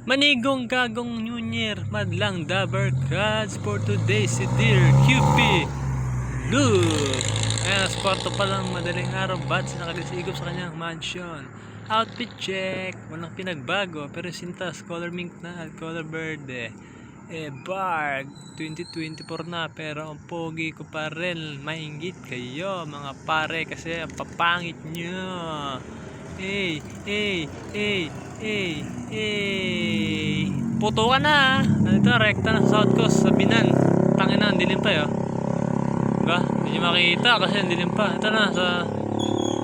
Manigong gagong nyunyer, madlang dabar cards for today si Dear QP Look. Ayan, sa kwarto pa lang, madaling araw, bats nakalisigop sa kanyang mansion. Outfit check, walang pinagbago, pero sintas, color mink na at color verde. Barg, 2024 na, pero ang pogi ko pa rin. Mainggit kayo mga pare kasi ang papangit nyo. Puto ka na. Ito, rekta na sa South Coast, sa Binan. Tangin na, ang dilim pa yun. Diba? Hindi nyo makita kasi ang dilim pa. Ito na, sa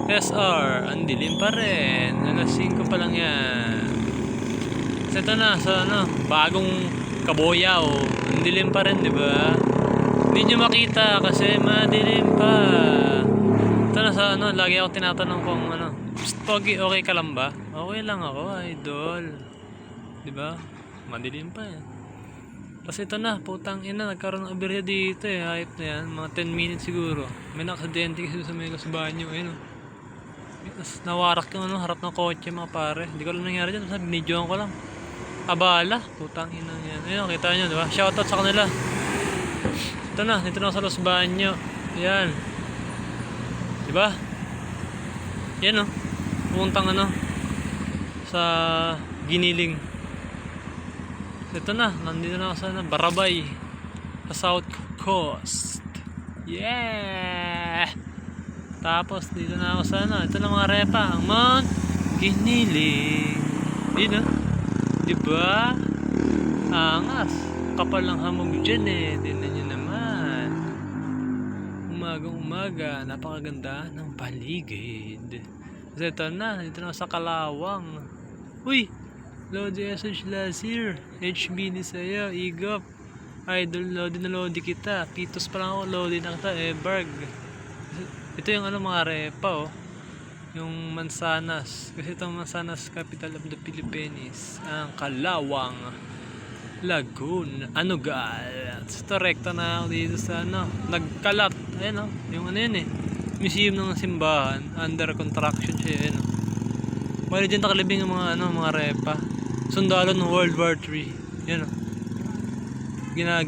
SR, ang dilim pa rin. Alas 5 pa lang yan. So, ito na, sa bagong Kaboyaw. Ang dilim pa rin, diba? Hindi nyo makita kasi madilim pa. Ito na sa lagi ako tinatanong kung Pogi, okay ka lang ba? Okay lang ako, idol. Diba? Madilim pa yan. Kasi ito na, putang ina, nagkaroon ng aberya dito eh. Hype na yan, mga 10 minutes siguro. May nakakadente kasi sa may banyo, ayun o. Tapos nawarak yung harap ng kotse mga pare. Hindi ko alam nangyari dyan, basta binidyoan ko lang. Abala, putang ina yan. Ayun, kita nyo, diba? Shoutout sa kanila. Ito na, dito na sa Los Banyo. Yan. Diba? Yan o. Puntang sa Giniling. Ito na, nandito na ako sa Barabay, sa South Coast. Yeah! Tapos dito na ako sa ito na mga repa, ang Mount Giniling. Dito, diba? Angas, kapal lang hamog dyan eh. Tingnan nyo naman. Umagang umaga, napakaganda ng paligid. Kasi ito na, dito na sa Kalawang. Uy! Lodi message last year. HB ni sa'yo, Igop. Idol, Lodi na Lodi kita. Pitos pa lang ako, Lodi na kita. Barg. Ito yung mga repa yung Mansanas. Kasi itong Mansanas, capital of the Philippines. Ang Kalawang, Lagoon, Anugal. Ito, rekta na ako dito sa Nagkalat. Ayan yung yun eh. Museum ng simbahan, under construction siya yun. Wala dyan nakalibing yung mga repa. Sundalo ng World War III. Yan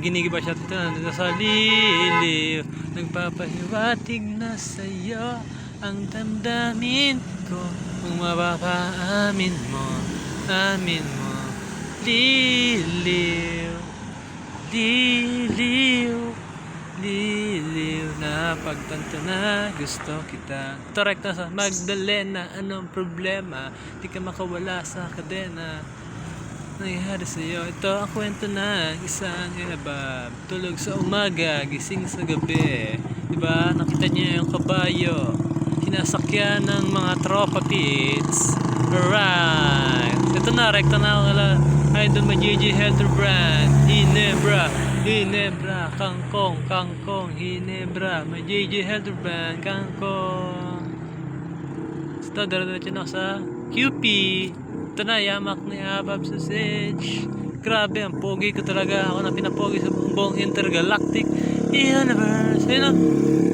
ginigiba siya dito sa liliw. Nagpapahiwatig na sa'yo ang damdamin ko. Kung mapapaamin mo, amin mo. Liliw, liliw, liliw na pagtanto na gusto kita. Torek na sa Magdalena, anong problema? Di ka makawala sa kadena. Nangyari sa'yo, ito ang kwento na isang inabab. Tulog sa umaga, gising sa gabi. Diba? Nakita niyo yung kabayo, sinasakyan ng mga tropa pits. Alright, ito na, rekta na ako idol may JJ Helter Brand. Hinebra, kangkong, Hinebra, may JJ Helter Brand, kangkong. Ito, dara-diretso na ako sa QP. Ito na, yamak ni Abab Sausage. Grabe, ang pogi ko talaga. Ako na pinapogi sa buong intergalactic universe. Ayun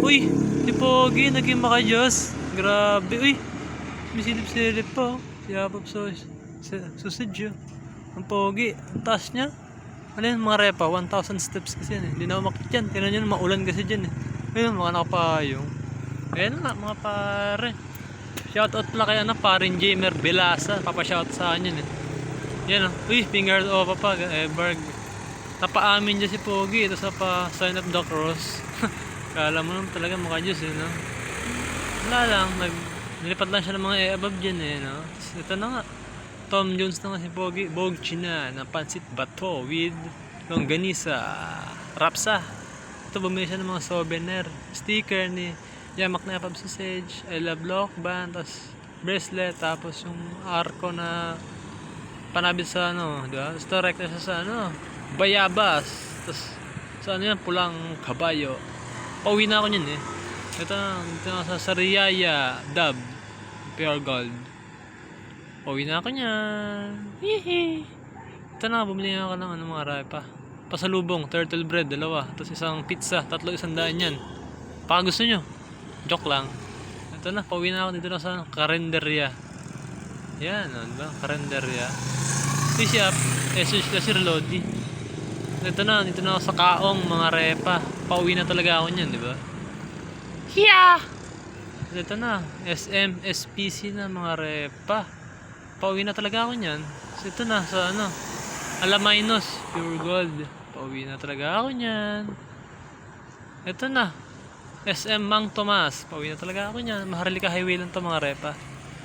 uy, si Pogi, naging makajos. Grabe, uy, may silip-silip pa. Si Abab Sausage. Ang pogi, ang taas niya. Ano yun, mga repa, 1,000 steps kasi yan eh. Hindi na ako makit yan. Tignan nyo, maulan kasi dyan eh. Ayun, mga nakapayong. Ayun na, mga pare. Shoutout pala kay parin Jamer Belasa. Papashoutout sa kanya eh. Yan uy, finger off pa Barg. Napaamin dyan si Pogi. Ito sa pa-sign up the cross. Kala mo naman talaga mukha Diyos eh, no? Wala lang, nilipat lang siya ng mga above dyan eh, no? Ito na nga, Tom Jones na nga si Pogi. Bogchina na pansit bato with longganisa, rapsa. Ito, bumili siya ng mga souvenir. Sticker ni yamak na Abab Sausage, I love lock band, tapos bracelet, tapos yung arko na panabit sa diba? Tapos direct na siya sa bayabas, tapos sa yan, pulang kabayo. Pauwi na ako yun eh. Ito na sa Sariaya Dub Pure Gold. Pauwi na ako nyan. Hihi. Ito na, bumili ako ng mga repa. Pasalubong, turtle bread, 2, tapos isang pizza, 3, 100 yan. Baka gusto nyo, joke lang. Ito na, pauwi na ako dito na sa Karinderya. Yan, diba? Karinderya. Fish up, SH kasi Lodi. Dito na ako sa Kaong mga repa. Pauwi na talaga ako niyan, di ba? Hiya! Dito na, SM, SPC na mga repa. Pauwi na talaga ako niyan. Dito na sa ano, Alaminos, Pure Gold. Pauwi na talaga ako niyan. Ito na, SM Mang Tomas. Pauwi na talaga ako niyan. Maharlika Highway lang to mga repa.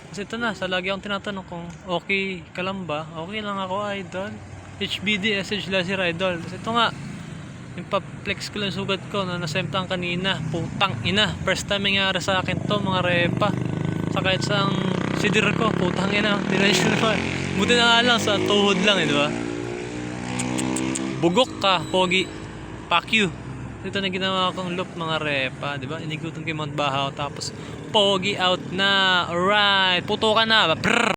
Kasi ito na, sa lagi akong tinatanong kung okay ka lang ba? Okay lang ako, idol. HBD, SH Laser Idol. Kasi ito nga, yung pa-flex ko lang sugat ko na nasemptaan kanina. Putang ina. First time nangyari sa akin to mga repa. Sa kahit sa sidir ko, putang ina. Hindi na yun naman. Buti na nga lang sa tuhod lang eh, di ba? Bugok ka, pogi. Fuck you. Ito na ginawa kong loop mga repa, di ba? Inigutan ko yung Mount Bahaw tapos pogi out na. Alright, puto ka na. Prrr.